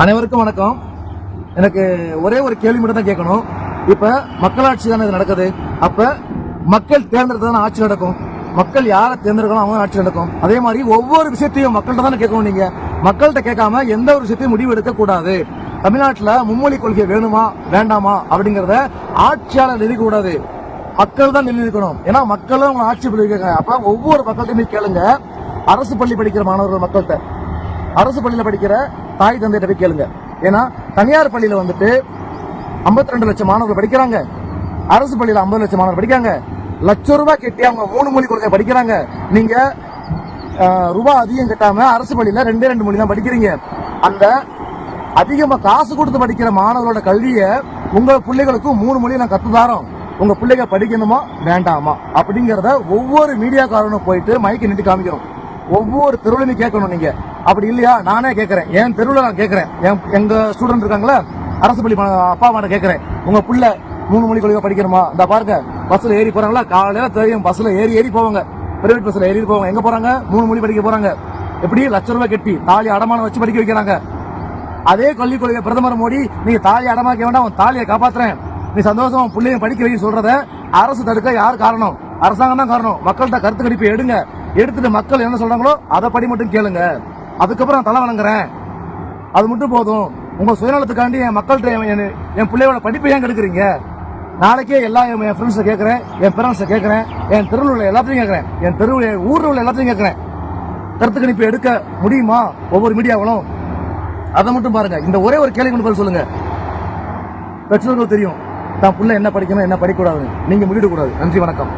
அனைவருக்கும் வணக்கம். எனக்கு ஒரே ஒரு கேள்வி மட்டும் தான் கேட்கணும். இப்ப மக்களாட்சி தானே இது நடக்குது. அப்ப மக்கள் தேர்ந்தெடுத்து ஆட்சி நடக்கும். மக்கள் யாரை தேர்ந்தெடுக்கணும் அவங்க ஆட்சி நடக்கும். அதே மாதிரி ஒவ்வொரு விஷயத்தையும் மக்கள்கிட்ட தானே கேட்கணும். நீங்க மக்கள்கிட்ட கேட்காம எந்த ஒரு விஷயத்தையும் முடிவு எடுக்க கூடாது. தமிழ்நாட்டில் மும்மொழி கொள்கை வேணுமா வேண்டாமா அப்படிங்கறத ஆட்சியாளர் நிர்ணயிக்க கூடாது, மக்கள் தான் நிர்ணயிக்கணும். ஏன்னா மக்களும் அவங்க ஆட்சி பண்ணிருக்காங்க. அப்ப ஒவ்வொரு மக்கள்கிட்டையும் கேளுங்க. அரசு பள்ளி படிக்கிற மாணவர்கள் மக்கள்கிட்ட, அரசு பள்ளியில படிக்கிற தாய் தந்தையிட்ட போய் கேளுங்க. ஏன்னா தனியார் பள்ளியில வந்துட்டு 52 லட்சம் மாணவர்கள் படிக்கிறாங்க, அரசு பள்ளியில 50 லட்சம் மாணவர்கள் படிக்காங்க. லட்சம் ரூபாய் கட்டி அவங்க 3 மொழி கொள்கை படிக்கிறாங்க. நீங்க ரூபாய் அதிகம் கட்டாம அரசு பள்ளியில 2 மொழி தான் படிக்கிறீங்க. அந்த அதிகமா காசு கொடுத்து படிக்கிற மாணவர்களோட கல்வியை உங்க பிள்ளைகளுக்கு 3 மொழி நான் கத்துதாரோம். உங்க பிள்ளைங்க படிக்கணுமா வேண்டாமா அப்படிங்கறத ஒவ்வொரு மீடியாக்காரனும் போயிட்டு மைக்கு நின்று காமிக்கிறோம். ஒவ்வொரு தெருவுலையும் கேட்கணும். நீங்க அப்படி இல்லையா? நானே கேட்கறேன், என் தெருவில் நான் கேட்கறேன். எங்க ஸ்டூடெண்ட் இருக்காங்களா அரசு பள்ளி அப்பா அம்மா கேட்கறேன், உங்க புள்ள 3 மொழி கொள்கை படிக்கணுமா? இந்த பாருங்க பஸ்ல ஏறி போறாங்களா, காலையில தெரியும் பஸ்ல ஏறி போவாங்க, பிரைவேட் பஸ்ல ஏறி போவாங்க. எங்க போறாங்க? 3 மொழி படிக்க போறாங்க. எப்படி? லட்சம் ரூபாய் கட்டி தாலி அடமானம் வச்சு படிக்க வைக்கிறாங்க. அதே கல்விக் கொள்கை பிரதமர் மோடி நீங்க தாலி அடமாக்க வேண்டாம், உன் தாலியை காப்பாத்துறேன், நீ சந்தோஷம் பிள்ளைங்க படிக்க வைக்க சொல்றத அரசு தடுக்க யார் காரணம்? அரசாங்கம் தான் காரணம். மக்கள்கிட்ட கருத்து கணிப்பு எடுங்க. எடுத்துட்டு மக்கள் என்ன சொல்றாங்களோ அதை படி மட்டும் கேளுங்க. அதுக்கப்புறம் நான் தலை வணங்குறேன், அது மட்டும் போதும். உங்க சுயநலத்துக்காண்டி என் மக்கள்கிட்ட என் பிள்ளையோட படிப்பை ஏன் கெடுக்குறீங்க? நாளைக்கே எல்லாம் என் ஃப்ரெண்ட்ஸை கேட்கறேன், என் பேரண்ட்ஸை கேட்கறேன், என் தெருவில் உள்ள எல்லாத்தையும் கேட்கறேன், என் தெருவில் ஊரில் உள்ள எல்லாத்தையும் கேட்கறேன். கருத்து கணிப்பு எடுக்க முடியுமா ஒவ்வொரு மீடியாவிலும்? அதை மட்டும் பாருங்க. இந்த ஒரே ஒரு கேள்வி கொண்டு பதில் சொல்லுங்க. பெற்றோர்கள் தெரியும் தான் புள்ள என்ன படிக்கணும் என்ன படிக்கக்கூடாது, நீங்க முடிவிடக்கூடாது. நன்றி, வணக்கம்.